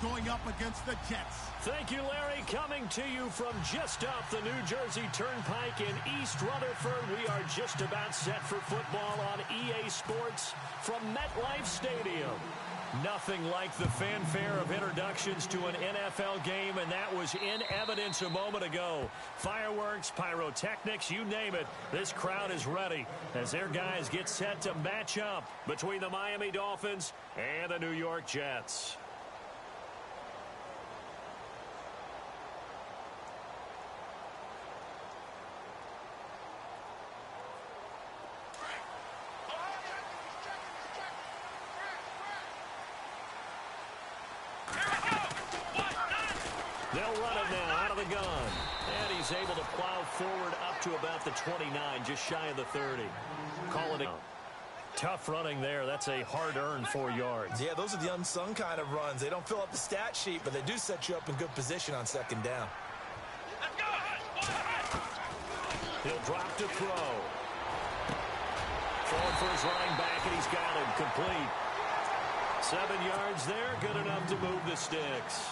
going up against the Jets. Thank you, Larry. Coming to you from just off the New Jersey Turnpike in East Rutherford, we are just about set for football on EA Sports from MetLife Stadium. Nothing like the fanfare of introductions to an NFL game, and that was in evidence a moment ago. Fireworks, pyrotechnics, you name it. This crowd is ready as their guys get set to match up between the Miami Dolphins and the New York Jets. They'll run it now out of the gun. And he's able to plow forward up to about the 29, just shy of the 30. Call it a tough running there. That's a hard-earned 4 yards. Yeah, those are the unsung kind of runs. They don't fill up the stat sheet, but they do set you up in good position on second down. He'll drop to throw. Forward for his running back, and he's got him complete. 7 yards there, good enough to move the sticks.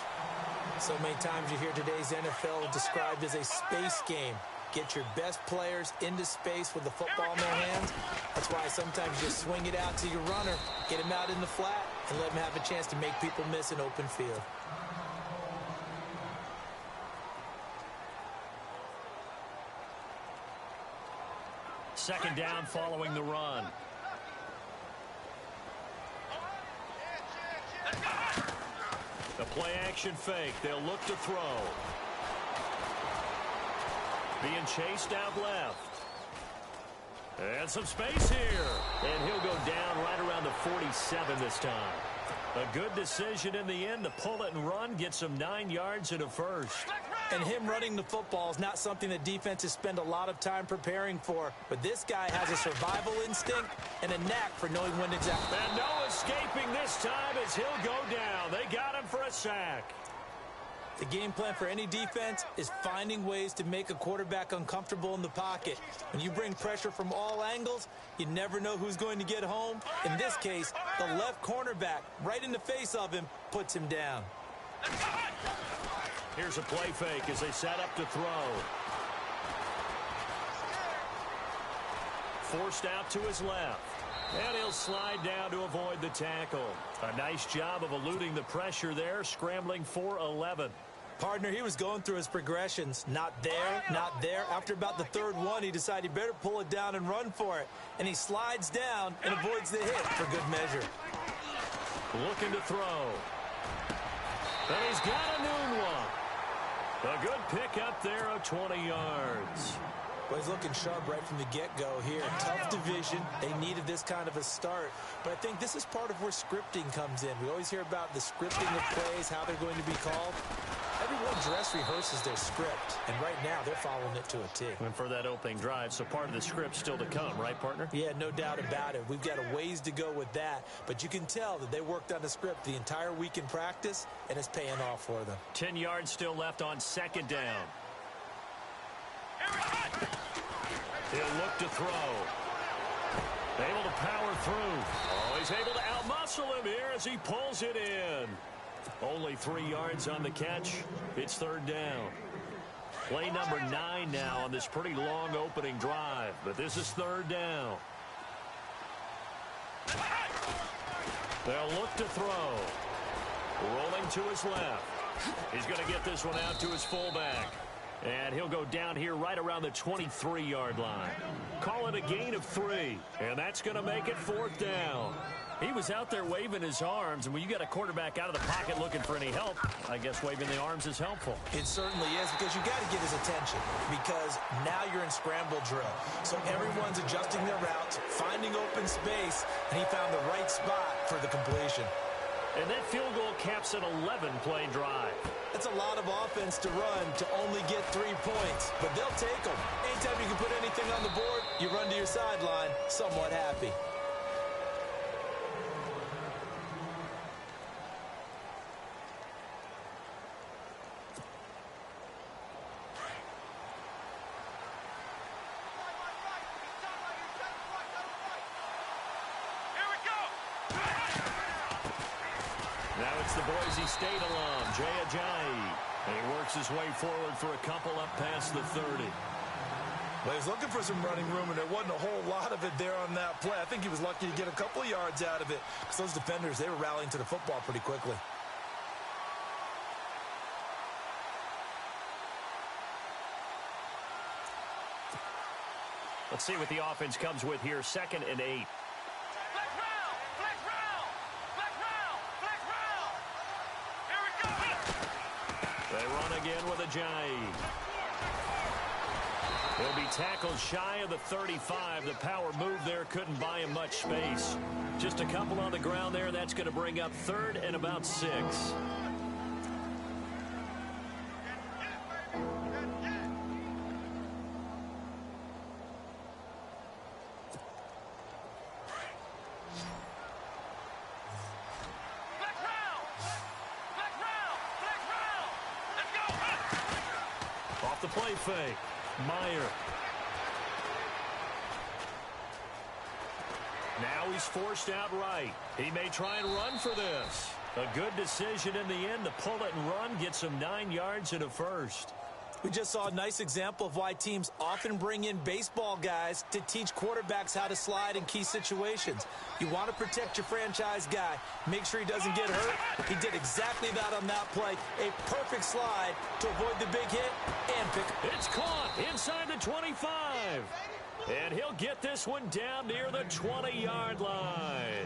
So many times you hear today's NFL described as a space game. Get your best players into space with the football in their hands. That's why sometimes you just swing it out to your runner, get him out in the flat, and let him have a chance to make people miss an open field. Second down following the run. The play-action fake. They'll look to throw. Being chased out left. And some space here. And he'll go down right around the 47 this time. A good decision in the end to pull it and run. Get some 9 yards and a first. And him running the football is not something that defenses spend a lot of time preparing for. But this guy has a survival instinct and a knack for knowing when to jump. And no escaping this time as he'll go down. They got him for a sack. The game plan for any defense is finding ways to make a quarterback uncomfortable in the pocket. When you bring pressure from all angles, you never know who's going to get home. In this case, the left cornerback, right in the face of him, puts him down. Here's a play fake as they set up to throw. Forced out to his left. And he'll slide down to avoid the tackle. A nice job of eluding the pressure there, scrambling for 11. Partner, he was going through his progressions. Not there, not there. After about the third one, he decided he better pull it down and run for it. And he slides down and avoids the hit for good measure. Looking to throw. And he's got a noon one. A good pick up there of 20 yards. Well, he's looking sharp right from the get-go here. Tough division. They needed this kind of a start. But I think this is part of where scripting comes in. We always hear about the scripting of plays, how they're going to be called. Everyone dress rehearses their script, and right now they're following it to a T. And for that opening drive, so part of the script still to come, right, partner? Yeah, no doubt about it. We've got a ways to go with that, but you can tell that they worked on the script the entire week in practice, and it's paying off for them. 10 yards still left on second down. He'll look to throw. Able to power through. Oh, he's able to outmuscle him here as he pulls it in. Only 3 yards on the catch. It's third down. Play number 9 now on this pretty long opening drive. But this is third down. They'll look to throw. Rolling to his left. He's going to get this one out to his fullback. And he'll go down here right around the 23-yard line. Call it a gain of 3. And that's going to make it fourth down. He was out there waving his arms, and when you got a quarterback out of the pocket looking for any help, I guess waving the arms is helpful. It certainly is, because you got to get his attention, because now you're in scramble drill. So everyone's adjusting their routes, finding open space, and he found the right spot for the completion. And that field goal caps an 11-play drive. That's a lot of offense to run to only get 3 points, but they'll take them. Anytime you can put anything on the board, you run to your sideline somewhat happy. Now it's the Boise State alum, Jay Ajayi. And he works his way forward for a couple up past the 30. Well, he was looking for some running room, and there wasn't a whole lot of it there on that play. I think he was lucky to get a couple of yards out of it because those defenders, they were rallying to the football pretty quickly. Let's see what the offense comes with here. 2nd and 8. They run again with Ajayi. He'll be tackled shy of the 35. The power move there couldn't buy him much space. Just a couple on the ground there. That's going to bring up 3rd and about 6. Off the play fake. Meyer. Now he's forced out right. He may try and run for this. A good decision in the end to pull it and run. Gets him 9 yards and a first. We just saw a nice example of why teams often bring in baseball guys to teach quarterbacks how to slide in key situations. You want to protect your franchise guy. Make sure he doesn't get hurt. He did exactly that on that play. A perfect slide to avoid the big hit and pick. It's caught inside the 25. And he'll get this one down near the 20-yard line.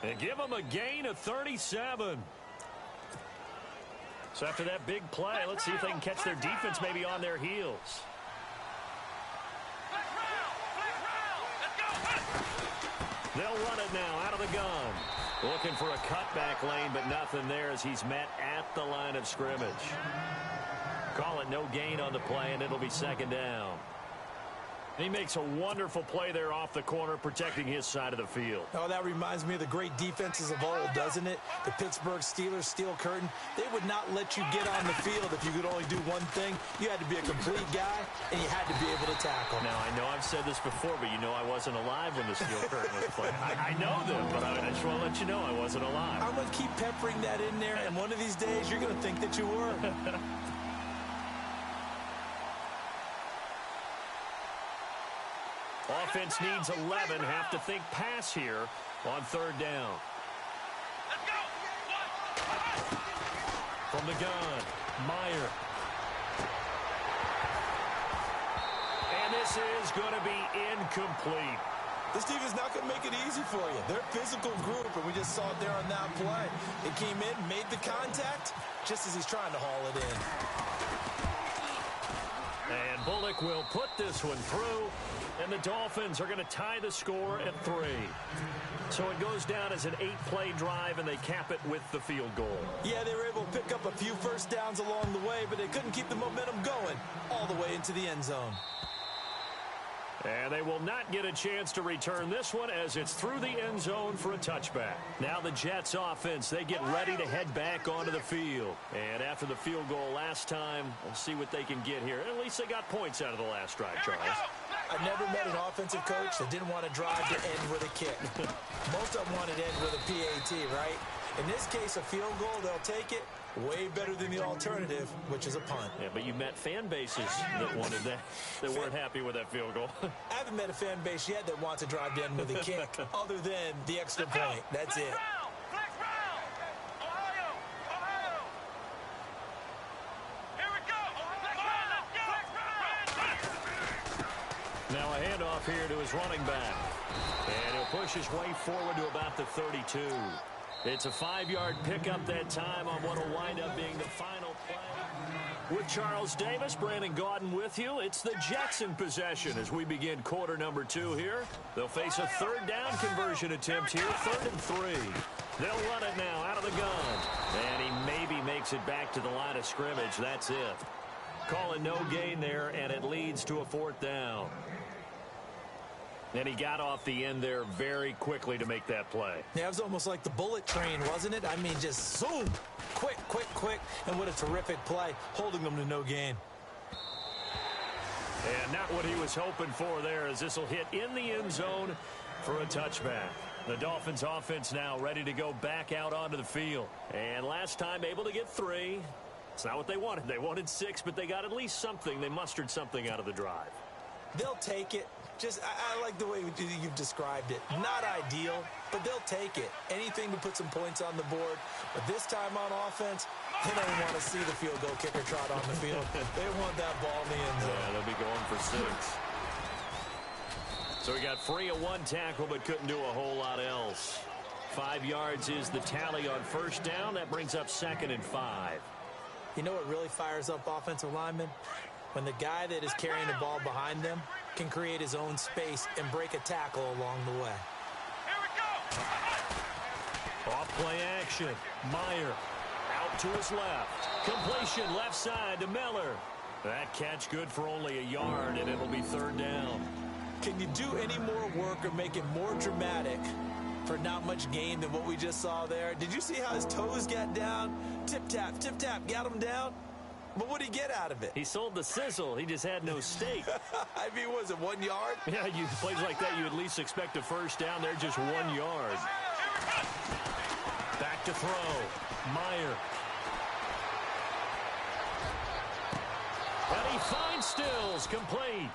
And give him a gain of 37. So after that big play, let's see if they can catch their defense maybe on their heels. They'll run it now out of the gun. Looking for a cutback lane, but nothing there as he's met at the line of scrimmage. Call it no gain on the play, and it'll be 2nd down. He makes a wonderful play there off the corner, protecting his side of the field. Oh, that reminds me of the great defenses of old, doesn't it? The Pittsburgh Steelers, steel curtain. They would not let you get on the field if you could only do one thing. You had to be a complete guy, and you had to be able to tackle. Now, I know I've said this before, but you know I wasn't alive when the steel curtain was playing. I know them, but I just want to let you know I wasn't alive. I'm going to keep peppering that in there, and one of these days you're going to think that you were. Offense needs 11. Have to think pass here on 3rd down. Let's go. From the gun, Meyer. And this is going to be incomplete. This team is not going to make it easy for you. They're a physical group, and we just saw it there on that play. It came in, made the contact, just as he's trying to haul it in. And Bullock will put this one through, and the Dolphins are going to tie the score at 3. So it goes down as an 8-play drive, and they cap it with the field goal. Yeah, they were able to pick up a few first downs along the way, but they couldn't keep the momentum going all the way into the end zone. And they will not get a chance to return this one as it's through the end zone for a touchback. Now the Jets offense, they get ready to head back onto the field. And after the field goal last time, we'll see what they can get here. At least they got points out of the last drive, Charles. I never met an offensive coach that didn't want to drive to end with a kick. Most of them wanted to end with a PAT, right? In this case, a field goal, they'll take it. Way better than the alternative, which is a punt. Yeah, but you met fan bases that wanted that, that weren't happy with that field goal. I haven't met a fan base yet that wants to drive to end with a kick, other than the extra point. That's it. Now a handoff here to his running back. And he'll push his way forward to about the 32. It's a 5-yard pickup that time on what will wind up being the final play. With Charles Davis, Brandon Gaudin with you. It's the Jets in possession as we begin quarter number 2 here. They'll face a 3rd down conversion attempt here, 3rd and 3. They'll run it now out of the gun. And he maybe makes it back to the line of scrimmage. That's it. Calling no gain there, and it leads to a 4th down. And he got off the end there very quickly to make that play. Yeah, it was almost like the bullet train, wasn't it? I mean, just zoom, quick, quick, quick. And what a terrific play, holding them to no gain. And not what he was hoping for there, as this will hit in the end zone for a touchback. The Dolphins offense now ready to go back out onto the field. And last time able to get 3. It's not what they wanted. They wanted 6, but they got at least something. They mustered something out of the drive. They'll take it. I like the way you've described it. Not ideal, but they'll take it. Anything to put some points on the board. But this time on offense, they don't want to see the field goal kicker trot on the field. They want that ball in the end zone. Yeah, they'll be going for 6. So he got free of 1 tackle, but couldn't do a whole lot else. 5 yards is the tally on first down. That brings up 2nd and 5. You know what really fires up offensive linemen? When the guy that is carrying the ball behind them can create his own space and break a tackle along the way. Here we go. Off play action. Meyer out to his left. Completion left side to Miller. That catch good for only a yard, and it'll be 3rd down. Can you do any more work or make it more dramatic for not much gain than what we just saw there? Did you see how his toes got down? Tip-tap, got him down. But what did he get out of it? He sold the sizzle. He just had no steak. I mean, was it 1 yard? Yeah, you plays like that, you at least expect a first down. They're just 1 yard. Back to throw. Meyer. And he finds Stills, complete.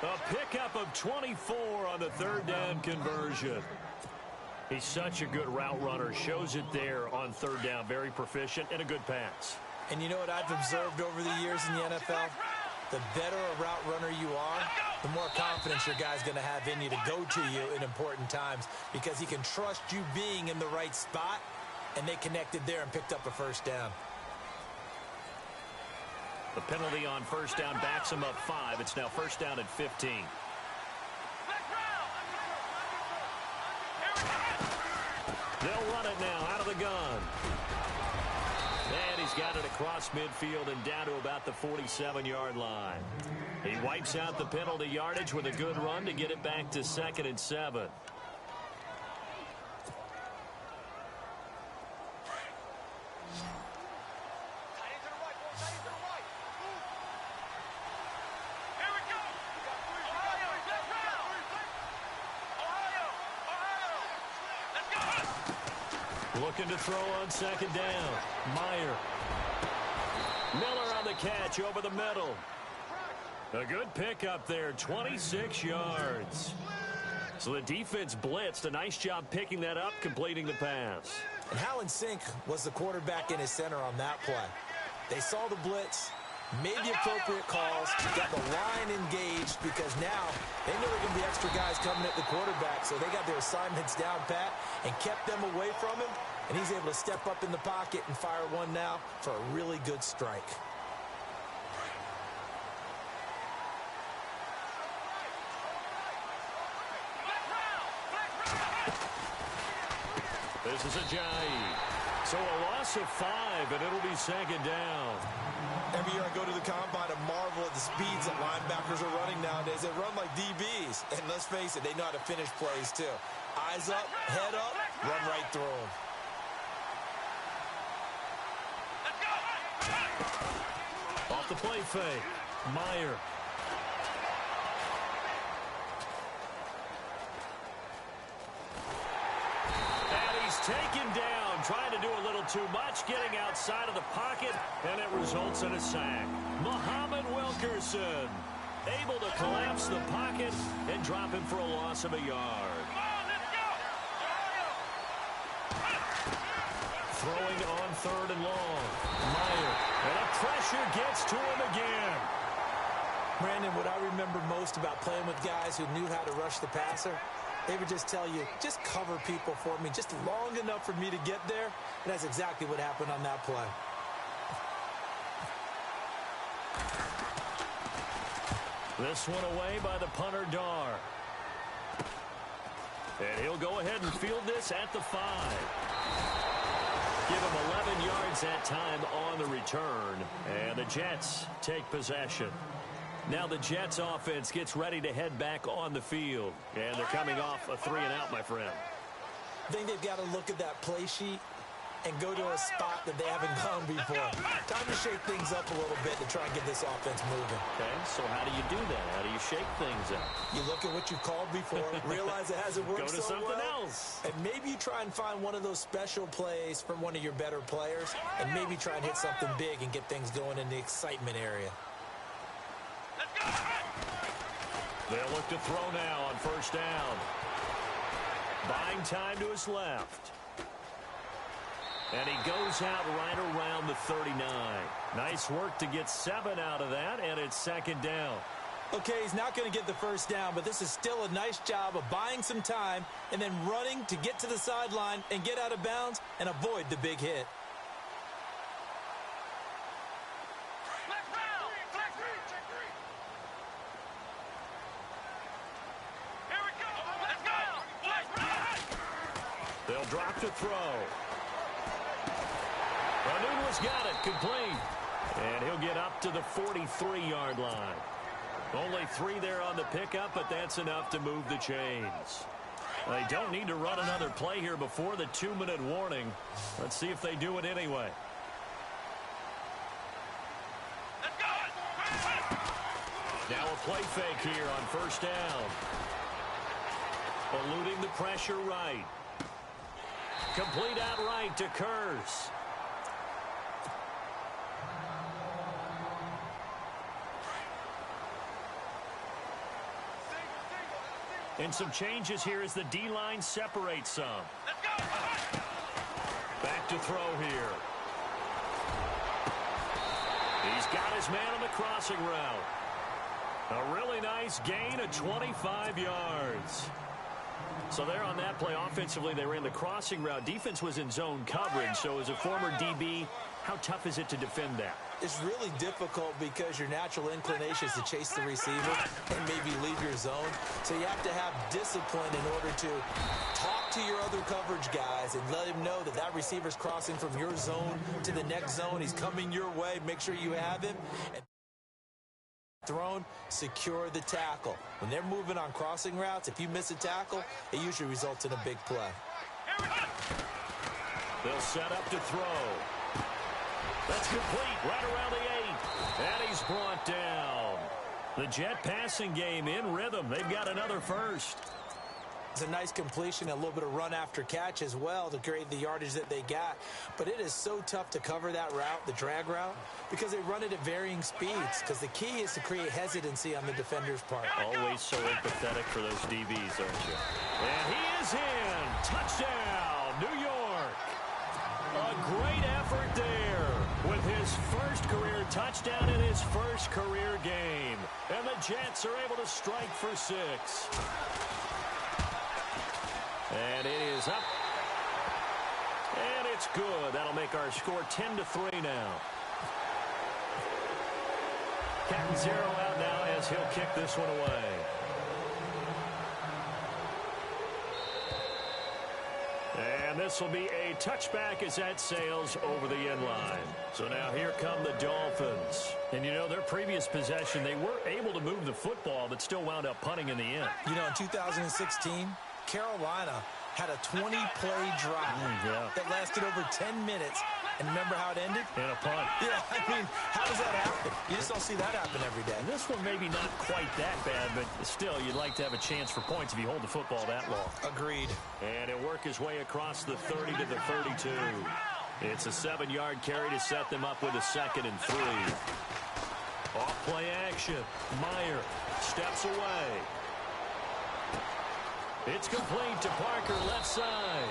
A pickup of 24 on the 3rd down conversion. He's such a good route runner. Shows it there on 3rd down. Very proficient and a good pass. And you know what I've observed over the years in the NFL? The better a route runner you are, the more confidence your guy's going to have in you to go to you in important times because he can trust you being in the right spot, and they connected there and picked up a first down. The penalty on first down backs him up 5. It's now first down at 15. They'll run it now out of the gun. And he's got it across midfield and down to about the 47-yard line. He wipes out the penalty yardage with a good run to get it back to 2nd and 7. Looking to throw on 2nd down. Meyer. Miller on the catch over the middle. A good pickup there, 26 yards. So the defense blitzed. A nice job picking that up, completing the pass. And how in sync was the quarterback in his center on that play? They saw the blitz, made the appropriate calls, got the line engaged because now they knew there were going to be extra guys coming at the quarterback, so they got their assignments down pat and kept them away from him, and he's able to step up in the pocket and fire one now for a really good strike. This is Ajayi. So a loss of 5, and it'll be 2nd down. Every year I go to the combine and marvel at the speeds that linebackers are running nowadays. They run like DBs. And let's face it, they know how to finish plays too. Eyes up, head up, run right through them. Off the play fake. Meyer. And he's taken down, trying to do a little too much, getting outside of the pocket, and it results in a sack. Muhammad Wilkerson able to collapse the pocket and drop him for a loss of a yard. Throwing on 3rd and long. Meyer. And the pressure gets to him again. Brandon, what I remember most about playing with guys who knew how to rush the passer, they would just tell you, just cover people for me, just long enough for me to get there. And that's exactly what happened on that play. This one away by the punter, Dar. And he'll go ahead and field this at the 5. Give him 11 yards that time on the return. And the Jets take possession. Now the Jets offense gets ready to head back on the field. And they're coming off a 3-and-out, my friend. I think they've got to look at that play sheet and go to a spot that they haven't gone before. Time to shake things up a little bit to try and get this offense moving. Okay, so how do you do that? How do you shake things up? You look at what you've called before, realize it hasn't worked so well. Go to something else. And maybe you try and find one of those special plays from one of your better players, and maybe try and hit something big and get things going in the excitement area. They'll look to throw now on first down. Buying time to his left. And he goes out right around the 39. Nice work to get 7 out of that, and it's second down. Okay, he's not going to get the first down, but this is still a nice job of buying some time and then running to get to the sideline and get out of bounds and avoid the big hit. They'll drop to throw. Anuno's got it, complete. And he'll get up to the 43-yard line. Only 3 there on the pickup, but that's enough to move the chains. They don't need to run another play here before the 2-minute warning. Let's see if they do it anyway. Now a play fake here on first down. Eluding the pressure right. Complete outright to Kurz. And some changes here as the D-line separates some. Back to throw here. He's got his man on the crossing route. A really nice gain of 25 yards. So there on that play, offensively, they ran the crossing route. Defense was in zone coverage. So as a former DB, how tough is it to defend that? It's really difficult because your natural inclination is to chase the receiver and maybe leave your zone. So you have to have discipline in order to talk to your other coverage guys and let him know that that receiver's crossing from your zone to the next zone. He's coming your way. Make sure you have him. And thrown, secure the tackle. When they're moving on crossing routes, if you miss a tackle, it usually results in a big play. They'll set up to throw. That's complete right around the 8. And he's brought down. The Jet passing game in rhythm. They've got another first. It's a nice completion, a little bit of run after catch as well to create the yardage that they got. But it is so tough to cover that route, the drag route, because they run it at varying speeds. Because the key is to create hesitancy on the defender's part. Always so empathetic for those DBs, aren't you? And he is in. Touchdown, New York. A great effort there with his first career touchdown in his first career game. And the Jets are able to strike for 6. And it is up. And it's good. That'll make our score 10-3 now. Captain Zero out now as he'll kick this one away. And this will be a touchback as that sails over the end line. So now here come the Dolphins. And, you know, their previous possession, they were able to move the football, but still wound up punting in the end. You know, in 2016, Carolina had a 20-play drive that lasted over 10 minutes. And remember how it ended? In a punt. Yeah, I mean, how does that happen? You just don't see that happen every day. And this one maybe not quite that bad, but still, you'd like to have a chance for points if you hold the football that long. Agreed. And he'll work his way across the 30 to the 32. It's a 7-yard carry to set them up with a 2nd and 3. Off play action. Meyer steps away. It's complete to Parker, left side.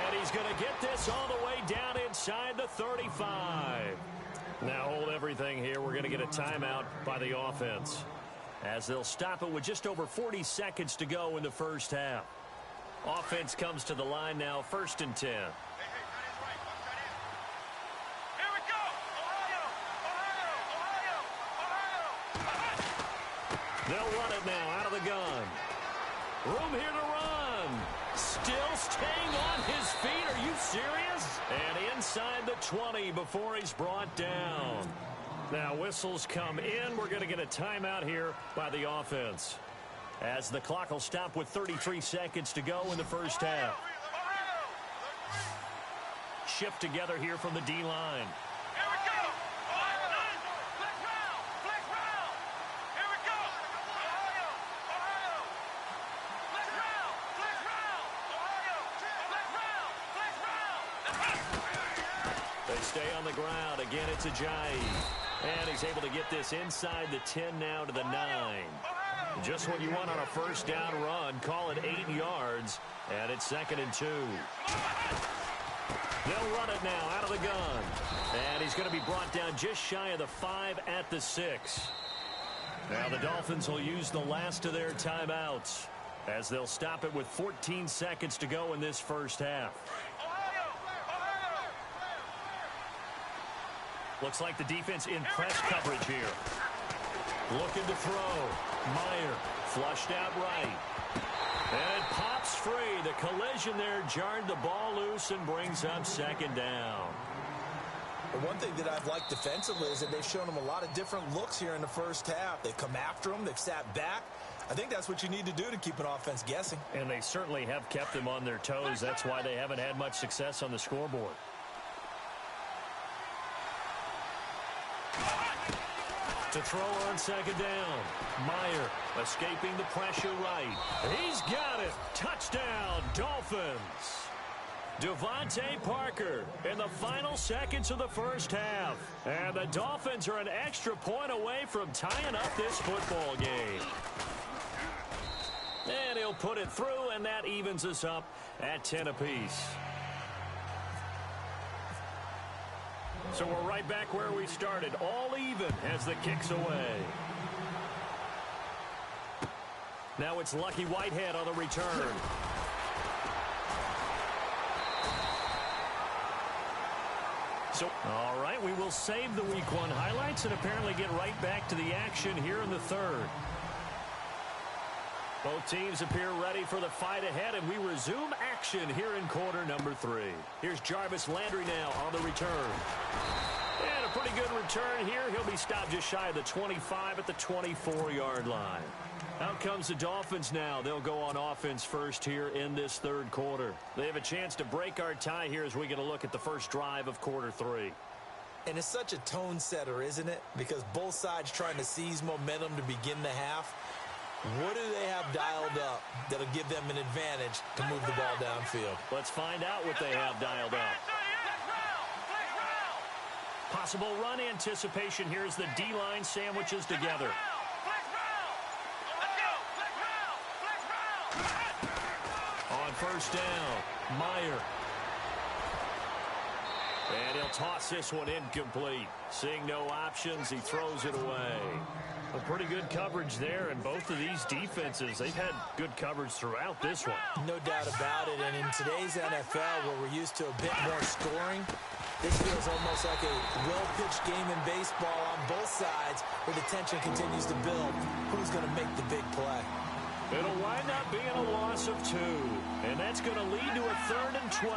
And he's going to get this all the way down inside the 35. Now hold everything here. We're going to get a timeout by the offense, as they'll stop it with just over 40 seconds to go in the first half. Offense comes to the line now, 1st and 10. They'll run it now out of the gun. Room here to run. Still staying on his feet. Are you serious? And inside the 20 before he's brought down. Now whistles come in. We're going to get a timeout here by the offense, as the clock will stop with 33 seconds to go in the first half. shift together here from the D-line. Here we go. Flex round. Flex round. Here we go. Ohio. Flex round. Flex round. Ohio. Flex round. Flex round. They stay on the ground. Again, it's Ajayi. And he's able to get this inside the 10 now to the 9. Just what you want on a first down run. Call it 8 yards. And it's 2nd and 2. They'll run it now out of the gun. And he's going to be brought down just shy of the 5 at the 6. Now the Dolphins will use the last of their timeouts as they'll stop it with 14 seconds to go in this first half. Looks like the defense in press coverage here. Looking to throw. Meyer flushed out right. And it pops free. The collision there jarred the ball loose and brings up 2nd down. The one thing that I've liked defensively is that they've shown them a lot of different looks here in the first half. They've come after them. They've sat back. I think that's what you need to do to keep an offense guessing. And they certainly have kept them on their toes. That's why they haven't had much success on the scoreboard. To throw on 2nd down. Meyer escaping the pressure right. He's got it. Touchdown, Dolphins. Devontae Parker in the final seconds of the first half. And the Dolphins are an extra point away from tying up this football game. And he'll put it through, and that evens us up at 10 apiece. So we're right back where we started, all even as the kick's away. Now it's Lucky Whitehead on the return. So, all right, we will save the Week 1 highlights and apparently get right back to the action here in the third. Both teams appear ready for the fight ahead, and we resume action here in quarter number 3. Here's Jarvis Landry now on the return. And a pretty good return here. He'll be stopped just shy of the 25 at the 24-yard line. Out comes the Dolphins now. They'll go on offense first here in this third quarter. They have a chance to break our tie here as we get a look at the first drive of quarter 3. And it's such a tone setter, isn't it? Because both sides trying to seize momentum to begin the half. What do they have dialed up that'll give them an advantage to move the ball downfield? Let's find out what they have dialed up. Possible run anticipation here as the D-line sandwiches together. On first down, Meyer. And he'll toss this one incomplete. Seeing no options, he throws it away. A pretty good coverage there, and both of these defenses, they've had good coverage throughout this one. No doubt about it, and in today's NFL, where we're used to a bit more scoring, this feels almost like a well-pitched game in baseball on both sides, where the tension continues to build. Who's going to make the big play? It'll wind up being a loss of 2, and that's going to lead to a 3rd and 12.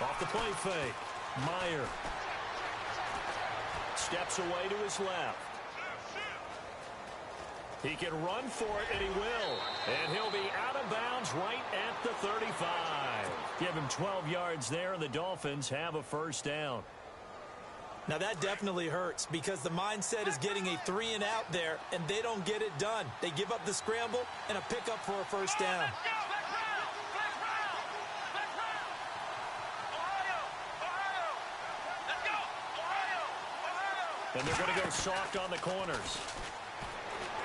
Off the play fake. Meyer steps away to his left. He can run for it, and he will. And he'll be out of bounds right at the 35. Give him 12 yards there, and the Dolphins have a first down. Now that definitely hurts because the mindset is getting a 3-and-out there, and they don't get it done. They give up the scramble and a pickup for a first down. And they're going to go soft on the corners.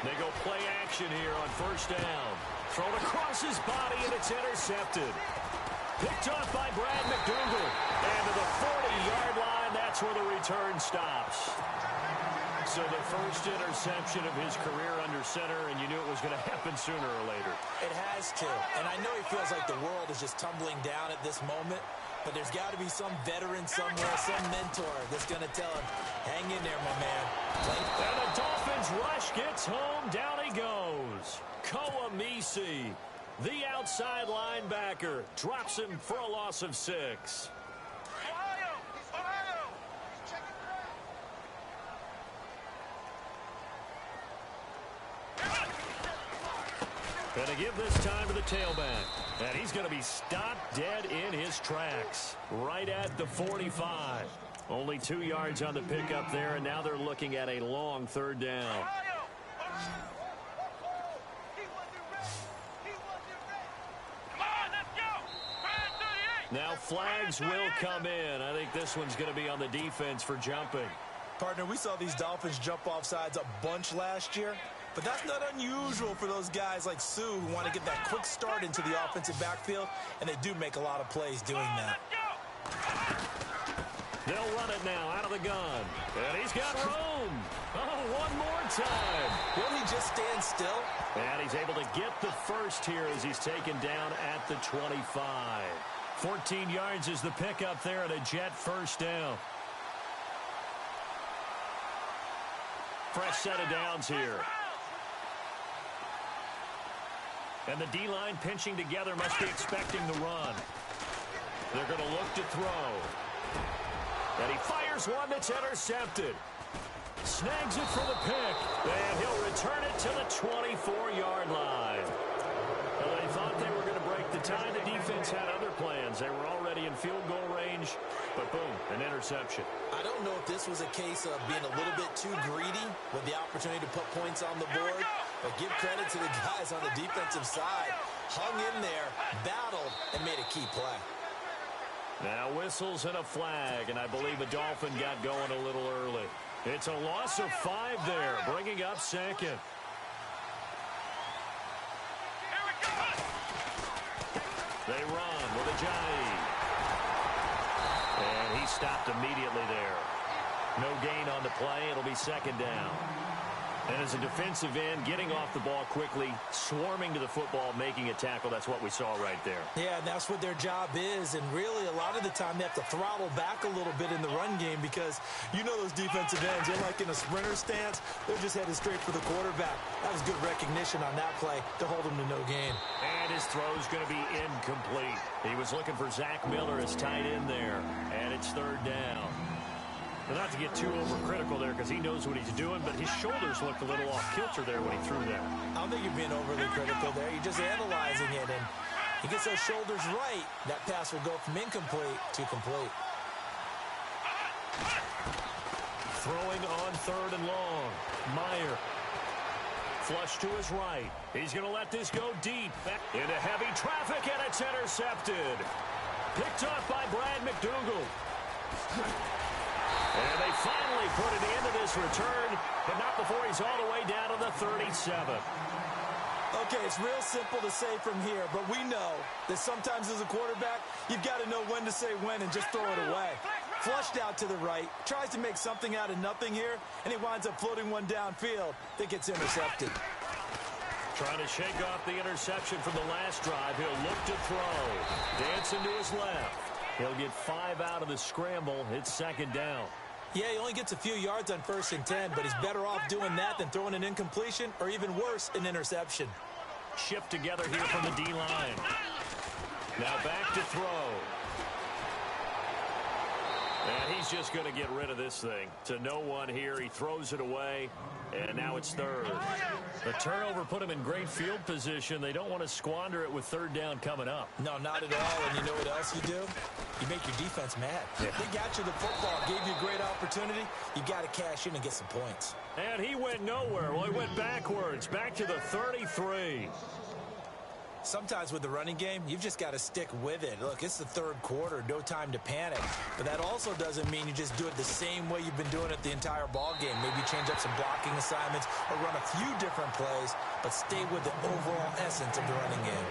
They go play action here on first down. Thrown across his body, and it's intercepted. Picked off by Brad McDougal. And to the 40-yard line, that's where the return stops. So the first interception of his career under center, and you knew it was going to happen sooner or later. It has to. And I know he feels like the world is just tumbling down at this moment. But there's got to be some veteran somewhere, some mentor that's going to tell him, hang in there, my man. And the Dolphins rush gets home. Down he goes. Koamisi, the outside linebacker, drops him for a loss of 6. And to give this time to the tailback. And he's going to be stopped dead in his tracks. Right at the 45. Only 2 yards on the pickup there, and now they're looking at a long third down. Now flags will come in. I think this one's going to be on the defense for jumping. Partner, we saw these Dolphins jump off sides a bunch last year, but that's not unusual for those guys like Sue who want to get that quick start into the offensive backfield, and they do make a lot of plays doing that. They'll run it now out of the gun. And he's got room. Oh, one more time. Wouldn't he just stand still? And he's able to get the first here as he's taken down at the 25. 14 yards is the pickup there and a Jet first down. Fresh set of downs here. And the D-line pinching together must be expecting the run. They're going to look to throw. And he fires one that's intercepted. Snags it for the pick. And he'll return it to the 24-yard line. Well, they thought they were going to break the tie. The defense had other plans. They were already in field goal range. But boom, an interception. I don't know if this was a case of being a little bit too greedy with the opportunity to put points on the board. But give credit to the guys on the defensive side. Hung in there, battled, and made a key play. Now whistles and a flag, and I believe the Dolphin got going a little early. It's a loss of 5 there, bringing up second. They run with Ajayi. And he stopped immediately there. No gain on the play. It'll be second down. And as a defensive end, getting off the ball quickly, swarming to the football, making a tackle, that's what we saw right there. Yeah, and that's what their job is. And really, a lot of the time, they have to throttle back a little bit in the run game because you know those defensive ends, they're like in a sprinter stance. They're just headed straight for the quarterback. That was good recognition on that play to hold him to no gain. And his throw's going to be incomplete. He was looking for Zach Miller as tight end there. And it's third down. But not to get too overcritical there because he knows what he's doing, but his shoulders looked a little off kilter there when he threw that. I don't think you're being overly critical there. You're just analyzing it, and he gets those shoulders right. That pass will go from incomplete to complete. Throwing on third and long. Meyer. Flush to his right. He's going to let this go deep. Back into heavy traffic, and it's intercepted. Picked off by Brad McDougal. And they finally put it into this return, but not before he's all the way down to the 37. Okay, it's real simple to say from here, but we know that sometimes as a quarterback, you've got to know when to say when and just throw it away. Flushed out to the right, tries to make something out of nothing here, and he winds up floating one downfield that gets intercepted. Trying to shake off the interception from the last drive. He'll look to throw. Dancing to his left. He'll get 5 out of the scramble. It's second down. Yeah, he only gets a few yards on 1st and 10, but he's better off doing that than throwing an incompletion or even worse, an interception. Shift together here from the D-line. Now back to throw. And he's just going to get rid of this thing. To no one here. He throws it away, and now it's third. The turnover put him in great field position. They don't want to squander it with third down coming up. No, not at all. And you know what else you do? You make your defense mad. Yeah. They got you the football, gave you a great opportunity. You got to cash in and get some points. And he went nowhere. Well, he went backwards, back to the 33. Sometimes with the running game, you've just got to stick with it. Look, it's the third quarter, no time to panic. But that also doesn't mean you just do it the same way you've been doing it the entire ball game. Maybe change up some blocking assignments or run a few different plays, but stay with the overall essence of the running game.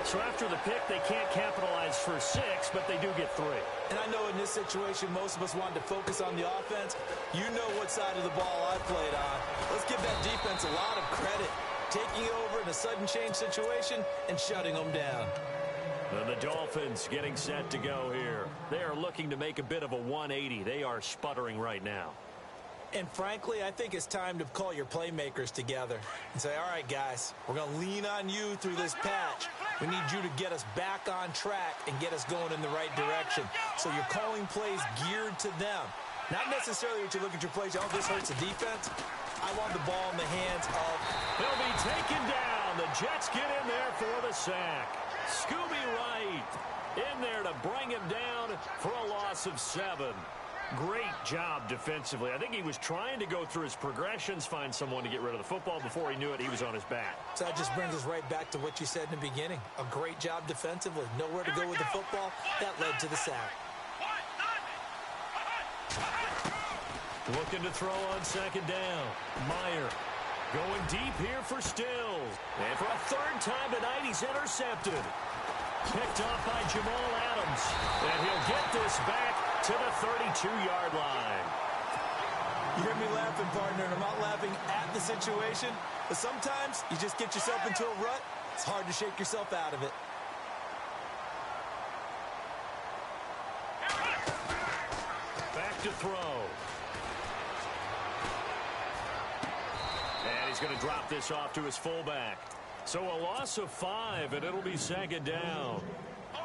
So after the pick, they can't capitalize for 6, but they do get 3. And I know in this situation, most of us wanted to focus on the offense. You know what side of the ball I played on. Let's give that defense a lot of credit. Taking over in a sudden change situation and shutting them down. And the Dolphins getting set to go here. They are looking to make a bit of a 180. They are sputtering right now. And frankly, I think it's time to call your playmakers together and say, all right, guys, we're going to lean on you through this patch. We need you to get us back on track and get us going in the right direction. So you're calling plays geared to them. Not necessarily that you look at your plays, oh, this hurts the defense. I want the ball in the hands of... He'll be taken down. The Jets get in there for the sack. Scooby Wright in there to bring him down for a loss of 7. Great job defensively. I think he was trying to go through his progressions, find someone to get rid of the football. Before he knew it, he was on his back. So that just brings us right back to what you said in the beginning. A great job defensively. Nowhere to go with the football. That led to the sack. Looking to throw on second down. Meyer going deep here for Stills. And for a third time tonight, he's intercepted. Picked off by Jamal Adams. And he'll get this back to the 32-yard line. You hear me laughing, partner, and I'm not laughing at the situation, but sometimes you just get yourself into a rut. It's hard to shake yourself out of it. Back to throw. And he's going to drop this off to his fullback. So a loss of 5, and it'll be second down.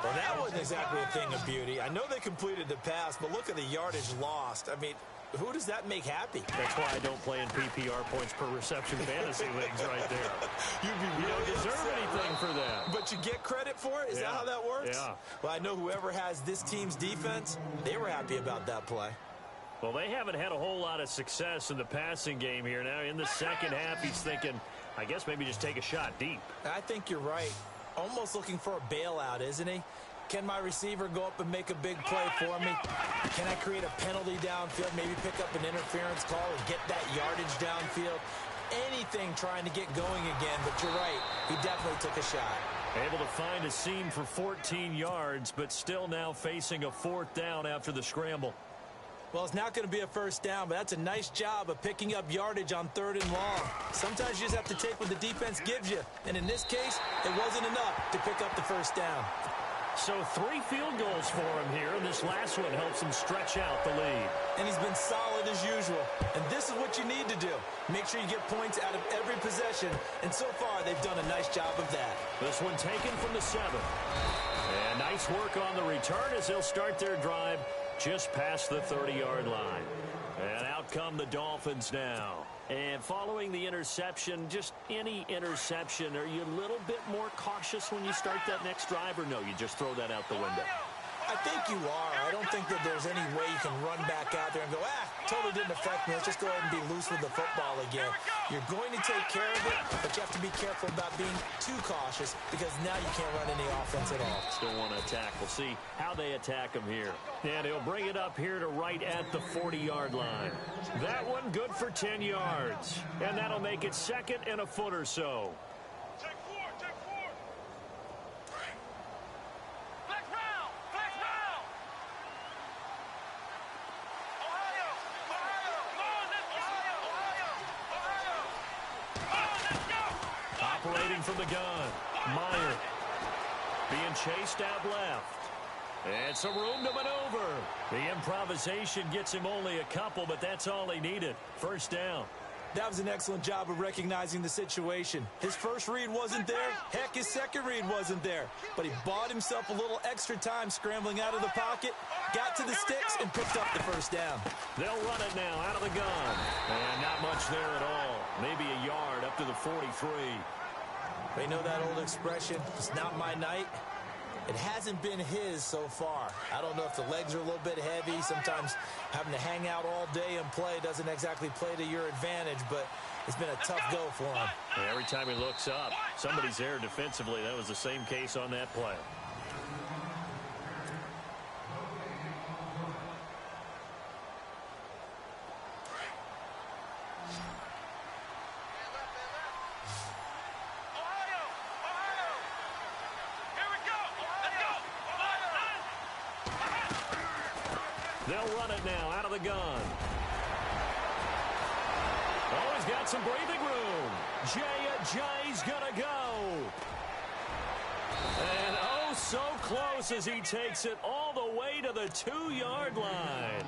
Well, that wasn't exactly a thing of beauty. I know they completed the pass, but look at the yardage lost. I mean, who does that make happy? That's why I don't play in PPR points per reception fantasy leagues right there. You don't deserve anything for that. But you get credit for it? Is that how that works? Yeah. Well, I know whoever has this team's defense, they were happy about that play. Well, they haven't had a whole lot of success in the passing game here. Now, in the second half, he's thinking, I guess maybe just take a shot deep. I think you're right. Almost looking for a bailout, isn't he? Can my receiver go up and make a big play for me? Can I create a penalty downfield, maybe pick up an interference call and get that yardage downfield? Anything trying to get going again, but you're right. He definitely took a shot. Able to find a seam for 14 yards, but still now facing a 4th down after the scramble. Well, it's not going to be a first down, but that's a nice job of picking up yardage on 3rd and long. Sometimes you just have to take what the defense gives you. And in this case, it wasn't enough to pick up the first down. So 3 field goals for him here, and this last one helps him stretch out the lead. And he's been solid as usual. And this is what you need to do. Make sure you get points out of every possession. And so far, they've done a nice job of that. This one taken from the 7. And nice work on the return as they'll start their drive just past the 30-yard line. And out come the Dolphins now. And following the interception, just any interception, are you a little bit more cautious when you start that next drive, or no, you just throw that out the window? I think you are. I don't think that there's any way you can run back out there and go, totally didn't affect me. Let's just go ahead and be loose with the football again. You're going to take care of it, but you have to be careful about being too cautious because now you can't run any offense at all. Still want to attack. We'll see how they attack him here. And he'll bring it up here to right at the 40-yard line. That one good for 10 yards. And that'll make it 2nd and a foot or so. Operating from the gun, Meyer being chased out left. And some room to maneuver. The improvisation gets him only a couple, but that's all he needed. First down. That was an excellent job of recognizing the situation. His first read wasn't there. Heck, his second read wasn't there. But he bought himself a little extra time scrambling out of the pocket, got to the sticks, and picked up the first down. They'll run it now out of the gun. And not much there at all. Maybe a yard up to the 43. They know that old expression, it's not my night. It hasn't been his so far. I don't know if the legs are a little bit heavy. Sometimes having to hang out all day and play doesn't exactly play to your advantage, but it's been a tough go for him. And every time he looks up, somebody's there defensively. That was the same case on that play. They'll run it now out of the gun. Oh, he's got some breathing room. Jay's gonna go. And oh, so close as he takes it all the way to the 2-yard line.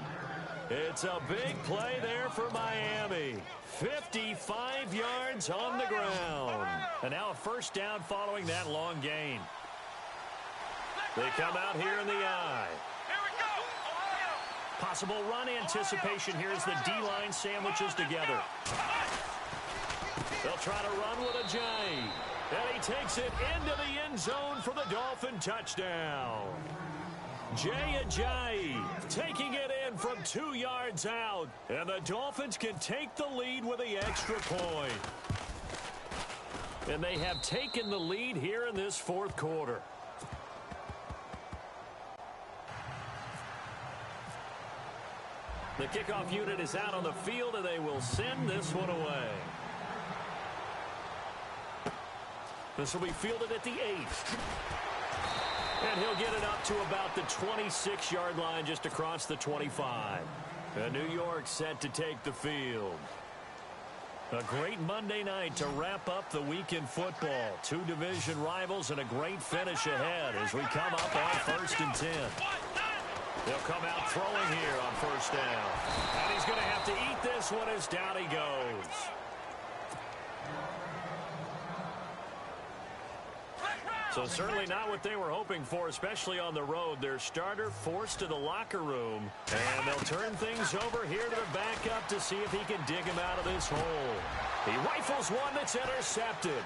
It's a big play there for Miami. 55 yards on the ground. And now a first down following that long gain. They come out here in the eye. Possible run anticipation here as the D-line sandwiches together. They'll try to run with a J. And he takes it into the end zone for the Dolphin touchdown. Jay Ajayi taking it in from 2 yards out. And the Dolphins can take the lead with the extra point. And they have taken the lead here in this fourth quarter. The kickoff unit is out on the field, and they will send this one away. This will be fielded at the 8. And he'll get it up to about the 26-yard line, just across the 25. And New York set to take the field. A great Monday night to wrap up the week in football. 2 division rivals and a great finish ahead as we come up on 1st and 10. They'll come out throwing here on 1st down. And he's going to have to eat this one as down he goes. So certainly not what they were hoping for, especially on the road. Their starter forced to the locker room. And they'll turn things over here to the backup to see if he can dig him out of this hole. He rifles one that's intercepted.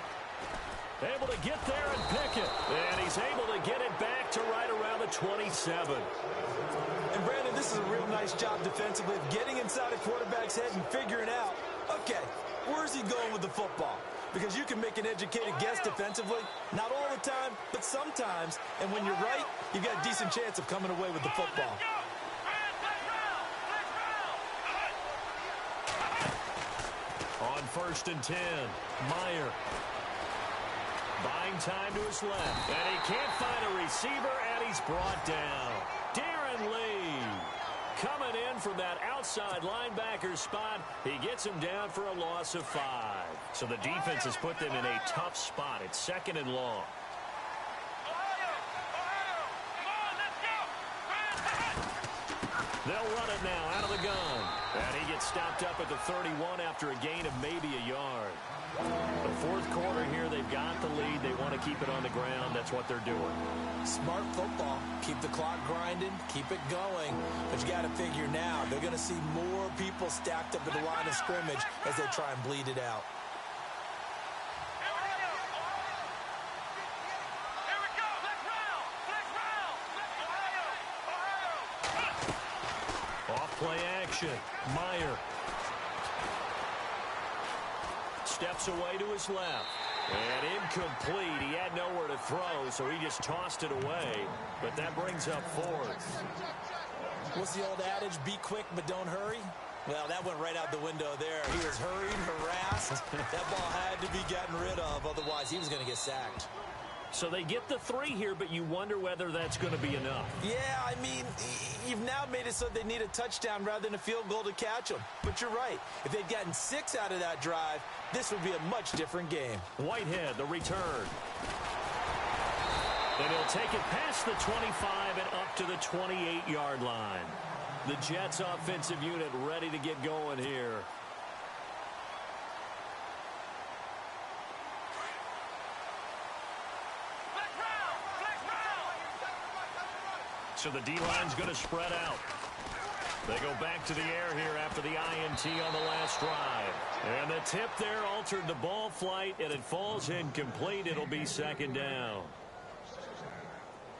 Able to get there and pick it. And he's able to get it back to right around the 27. And Brandon, this is a real nice job defensively of getting inside a quarterback's head and figuring out, okay, where's he going with the football? Because you can make an educated guess defensively, not all the time, but sometimes. And when you're right, you've got a decent chance of coming away with the football. On 1st and 10, Meyer. Buying time to his left. And he can't find a receiver, and he's brought down. Darren Lee coming in from that outside linebacker spot. He gets him down for a loss of 5. So the defense has put them in a tough spot. It's 2nd and long. They'll run it now out of the gun. And he gets stopped up at the 31 after a gain of maybe a yard. The fourth quarter here, they've got the lead. They want to keep it on the ground. That's what they're doing. Smart football. Keep the clock grinding. Keep it going. But you got to figure now, they're going to see more people stacked up at the line of scrimmage as they try and bleed it out. Off-play action. Meyer steps away to his left. And incomplete. He had nowhere to throw, so he just tossed it away. But that brings up 4th. What's the old adage? Be quick, but don't hurry? Well, that went right out the window there. He was hurried, harassed. That ball had to be gotten rid of. Otherwise, he was going to get sacked. So they get the 3 here, but you wonder whether that's going to be enough. Yeah, I mean, you've now made it so they need a touchdown rather than a field goal to catch them. But you're right. If they'd gotten 6 out of that drive, this would be a much different game. Whitehead, the return. And he'll take it past the 25 and up to the 28-yard line. The Jets offensive unit ready to get going here. So the D-line's going to spread out. They go back to the air here after the INT on the last drive. And the tip there altered the ball flight, and it falls incomplete. It'll be 2nd down.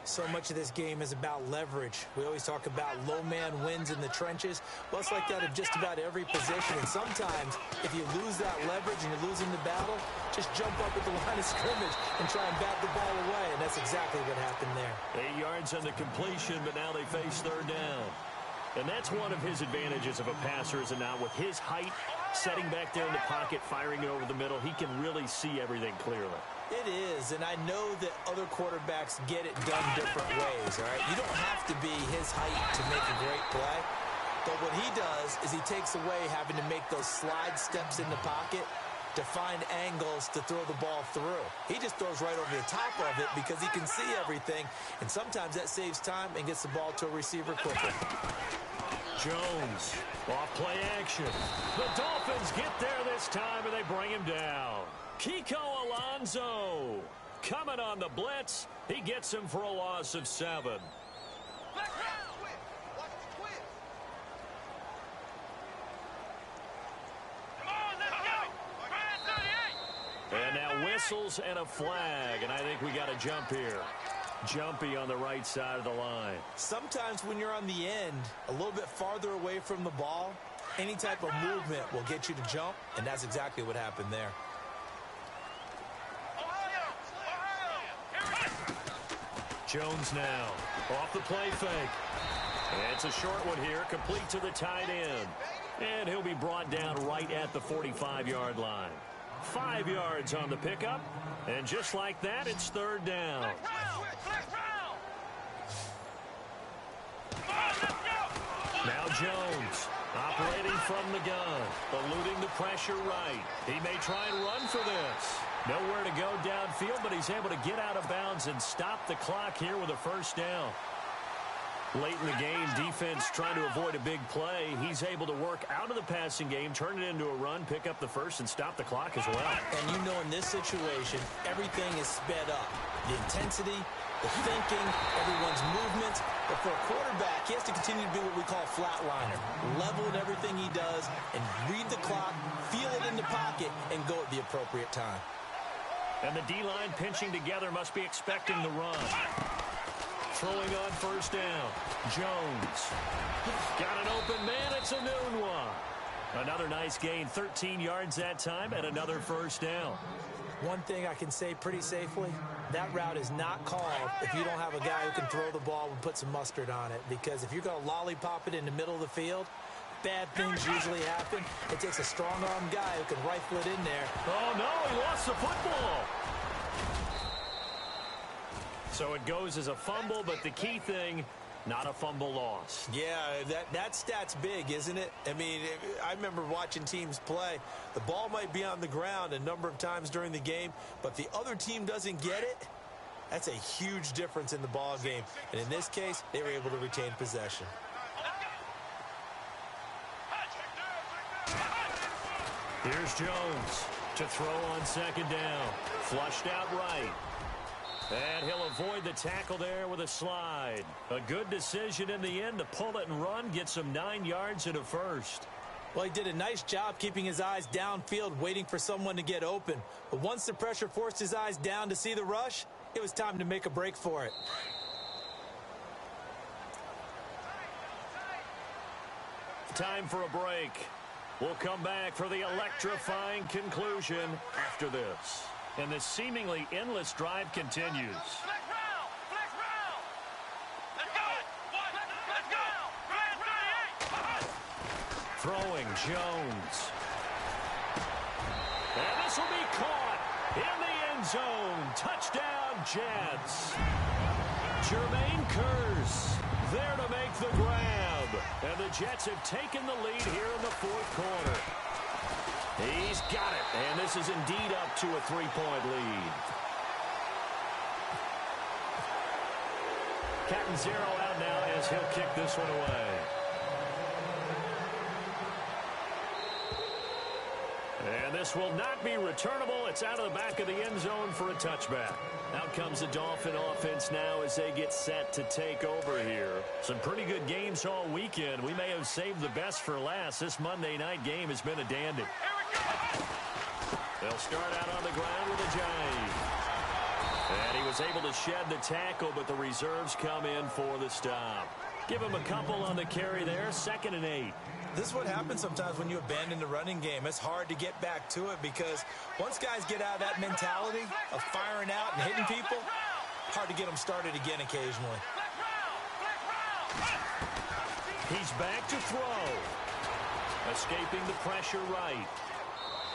So much of this game is about leverage. We always talk about low man wins in the trenches. Well, it's like that in just about every position. And sometimes, if you lose that leverage and you're losing the battle, just jump up at the line of scrimmage and try and bat the ball away. And that's exactly what happened there. 8 yards on the completion, but now they face 3rd down. And that's one of his advantages of a passer, is it not? With his height, setting back there in the pocket, firing it over the middle, he can really see everything clearly. It is, and I know that other quarterbacks get it done different ways, all right? You don't have to be his height to make a great play. But what he does is he takes away having to make those slide steps in the pocket to find angles to throw the ball through. He just throws right over the top of it because he can see everything, and sometimes that saves time and gets the ball to a receiver quicker. Jones, off play action. The Dolphins get there this time, and they bring him down. Kiko Alonso coming on the blitz. He gets him for a loss of 7. whistles and a flag, and I think we got a jump here. Jumpy on the right side of the line. Sometimes when you're on the end, a little bit farther away from the ball, any type of movement will get you to jump, and that's exactly what happened there. Jones now off the play fake. It's a short one here, complete to the tight end. And he'll be brought down right at the 45-yard line. 5 yards on the pickup, and just like that, it's third down. Now Jones operating from the gun, eluding the pressure right. He may try and run for this. Nowhere to go downfield, but he's able to get out of bounds and stop the clock here with a first down. Late in the game, defense trying to avoid a big play. He's able to work out of the passing game, turn it into a run, pick up the first, and stop the clock as well. And you know in this situation, everything is sped up. The intensity, the thinking, everyone's movements. But for a quarterback, he has to continue to be what we call flatliner. Level in everything he does and read the clock, feel it in the pocket, and go at the appropriate time. And the D-line pinching together must be expecting the run. Throwing on first down. Jones. Got an open man. It's a noon one. Another nice gain. 13 yards that time and another first down. One thing I can say pretty safely, that route is not called if you don't have a guy who can throw the ball and put some mustard on it. Because if you're going to lollipop it in the middle of the field, bad things usually happen. It takes a strong-arm guy who can rifle it in there. Oh, no, he lost the football. So it goes as a fumble, but the key thing, not a fumble loss. Yeah, that stat's big, isn't it? I mean, I remember watching teams play. The ball might be on the ground a number of times during the game, but the other team doesn't get it. That's a huge difference in the ball game. And in this case, they were able to retain possession. Here's Jones to throw on second down. Flushed out right. And he'll avoid the tackle there with a slide. A good decision in the end to pull it and run, get some 9 yards and a first. Well, he did a nice job keeping his eyes downfield, waiting for someone to get open. But once the pressure forced his eyes down to see the rush, it was time to make a break for it. Time for a break. We'll come back for the electrifying conclusion after this. And the seemingly endless drive continues. Throwing Jones. And this will be caught in the end zone. Touchdown, Jets. Jermaine Kearse there to make the grab. And the Jets have taken the lead here in the fourth quarter. He's got it, and this is indeed up to a 3-point lead. Captain Zero out now as he'll kick this one away. And this will not be returnable. It's out of the back of the end zone for a touchback. Out comes the Dolphin offense now as they get set to take over here. Some pretty good games all weekend. We may have saved the best for last. This Monday night game has been a dandy. They'll start out on the ground with a jive. And he was able to shed the tackle, but the reserves come in for the stop. Give him a couple on the carry there, 2nd and 8. This is what happens sometimes when you abandon the running game. It's hard to get back to it because once guys get out of that mentality of firing out and hitting people, hard to get them started again occasionally. He's back to throw. Escaping the pressure right.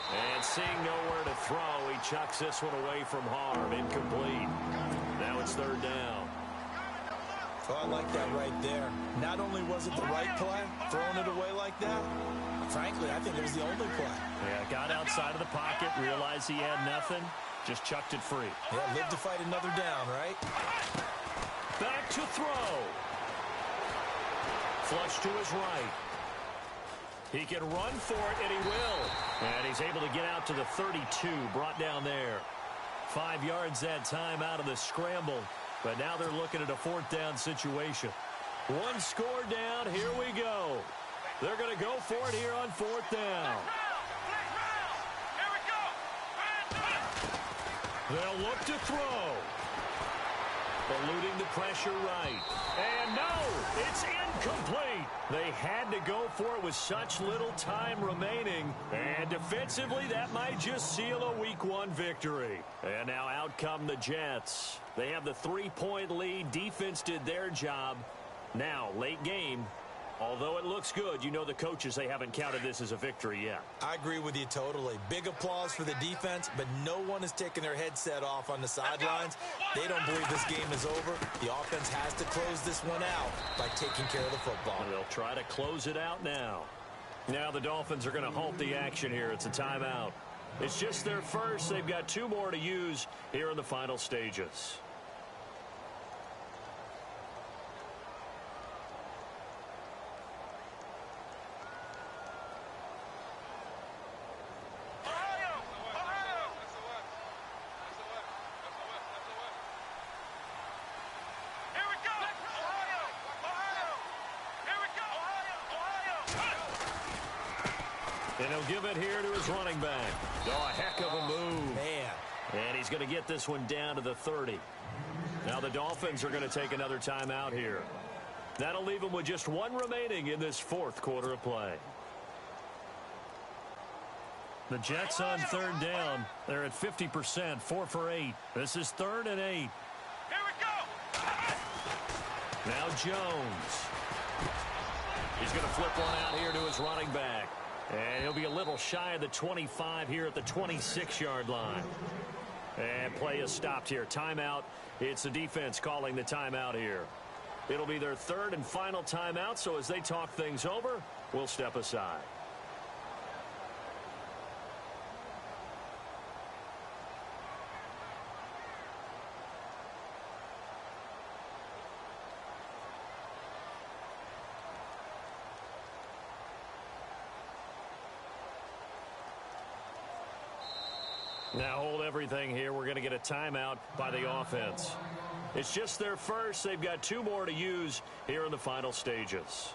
And seeing nowhere to throw, he chucks this one away from harm. Incomplete. Now it's third down. Oh, I like that right there. Not only was it the right play, throwing it away like that, frankly, I think it was the only play. Yeah, got outside of the pocket, realized he had nothing, just chucked it free. Yeah, live to fight another down, right? Back to throw. Flush to his right. He can run for it, and he will. And he's able to get out to the 32, brought down there. 5 yards that time out of the scramble. But now they're looking at a 4th down situation. One score down. Here we go. They're going to go for it here on 4th down. They'll look to throw. Eluding the pressure right. And no, it's incomplete. They had to go for it with such little time remaining. And defensively, that might just seal a Week 1 victory. And now out come the Jets. They have the 3-point lead. Defense did their job. Now, late game. Although it looks good, you know the coaches, they haven't counted this as a victory yet. I agree with you totally. Big applause for the defense, but no one is taking their headset off on the sidelines. They don't believe this game is over. The offense has to close this one out by taking care of the football. And they'll try to close it out now. Now the Dolphins are going to halt the action here. It's a timeout. It's just their first. They've got 2 more to use here in the final stages. And he'll give it here to his running back. Oh, a heck of a move. Man. And he's going to get this one down to the 30. Now the Dolphins are going to take another timeout here. That'll leave them with just 1 remaining in this 4th quarter of play. The Jets on 3rd down. They're at 50%, 4 for 8. This is 3rd and 8. Here we go. Now Jones. He's going to flip one out here to his running back. And he'll be a little shy of the 25 here at the 26-yard line. And play is stopped here. Timeout. It's the defense calling the timeout here. It'll be their 3rd and final timeout, so as they talk things over, we'll step aside. Now hold everything here. We're going to get a timeout by the offense. It's just their first. They've got 2 more to use here in the final stages.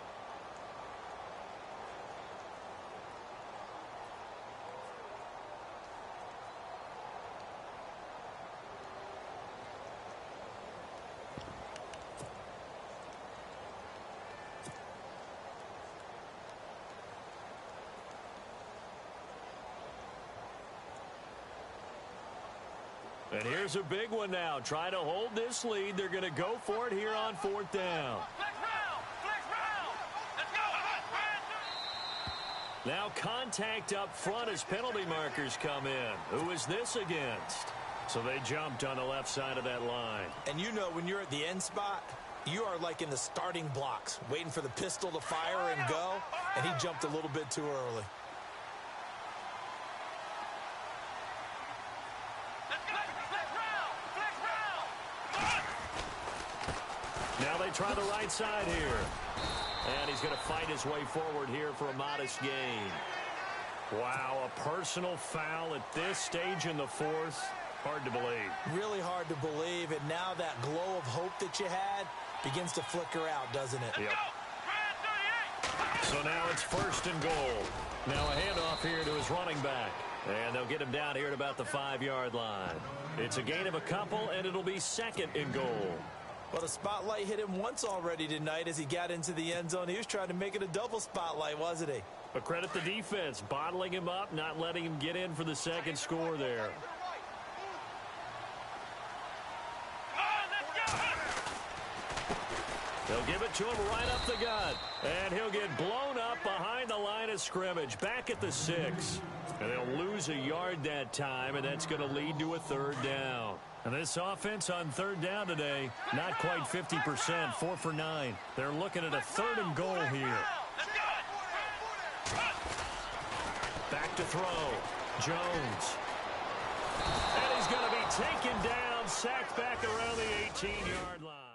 And here's a big one now. Trying to hold this lead. They're going to go for it here on 4th down. Now contact up front as penalty markers come in. Who is this against? So they jumped on the left side of that line. And you know when you're at the end spot, you are like in the starting blocks, waiting for the pistol to fire and go, and he jumped a little bit too early. Now they try the right side here. And he's going to fight his way forward here for a modest gain. Wow, a personal foul at this stage in the 4th. Hard to believe. Really hard to believe, and now that glow of hope that you had begins to flicker out, doesn't it? Yep. So now it's 1st and goal. Now a handoff here to his running back. And they'll get him down here at about the 5-yard line. It's a gain of a couple, and it'll be 2nd and goal. Well, the spotlight hit him once already tonight as he got into the end zone. He was trying to make it a double spotlight, wasn't he? But credit the defense, bottling him up, not letting him get in for the 2nd score there. They'll give it to him right up the gut. And he'll get blown up behind the line of scrimmage, back at the 6. And they'll lose a yard that time, and that's going to lead to a 3rd down. And this offense on 3rd down today, not quite 50%, 4 for 9. They're looking at a 3rd and goal here. Back to throw. Jones. And he's going to be taken down, sacked back around the 18-yard line.